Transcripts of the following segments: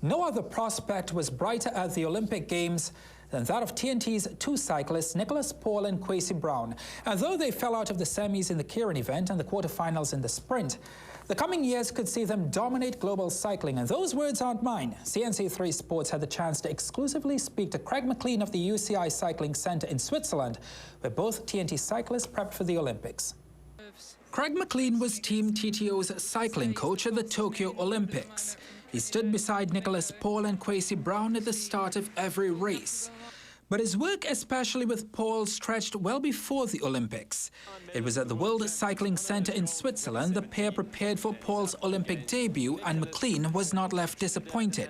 No other prospect was brighter at the Olympic Games than that of TNT's two cyclists, Nicholas Paul and Kwesi Browne. And though they fell out of the semis in the keirin event and the quarterfinals in the sprint, the coming years could see them dominate global cycling. And those words aren't mine. CNC3 Sports had the chance to exclusively speak to Craig Maclean of the UCI Cycling Centre in Switzerland, where both TNT cyclists prepped for the Olympics. Craig Maclean was Team TTO's cycling coach at the Tokyo Olympics. He stood beside Nicholas Paul and Kwesi Browne at the start of every race. But his work, especially with Paul, stretched well before the Olympics. It was at the World Cycling Centre in Switzerland the pair prepared for Paul's Olympic debut, and Maclean was not left disappointed.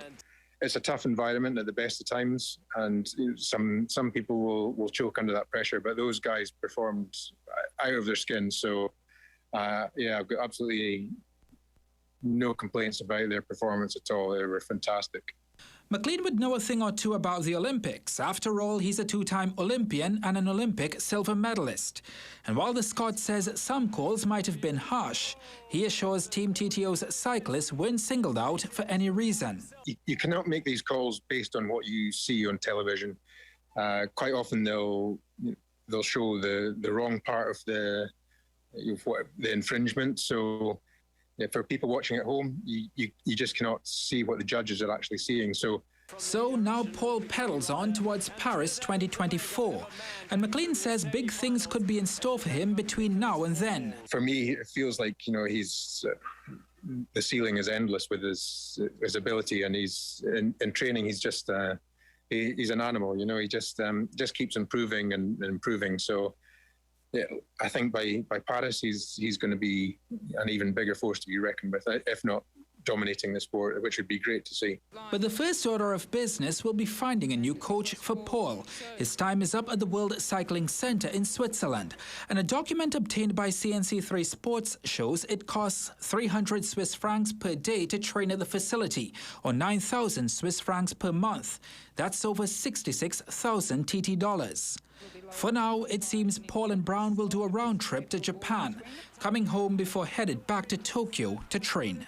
It's a tough environment at the best of times, and some people will choke under that pressure, but those guys performed out of their skin. So, yeah, I've got absolutely no complaints about their performance at all. They were fantastic. Maclean would know a thing or two about the Olympics. After all, he's a two-time Olympian and an Olympic silver medalist. And while the Scot says some calls might have been harsh, he assures Team TTO's cyclists weren't singled out for any reason. You cannot make these calls based on what you see on television. Quite often they'll show the wrong part of the infringement. So yeah, for people watching at home, you just cannot see what the judges are actually seeing. So now Paul pedals on towards Paris 2024. And Maclean says big things could be in store for him between now and then. For me, it feels like, he's the ceiling is endless with his ability, and he's in training. He's just he's an animal. He just keeps improving and improving. So yeah, I think by Paris, he's going to be an even bigger force to be reckoned with, if not dominating the sport, which would be great to see. But the first order of business will be finding a new coach for Paul. His time is up at the World Cycling Centre in Switzerland. And a document obtained by CNC3 Sports shows it costs 300 Swiss francs per day to train at the facility, or 9,000 Swiss francs per month. That's over 66,000 TT dollars. For now, it seems Paul and Browne will do a round trip to Japan, coming home before headed back to Tokyo to train.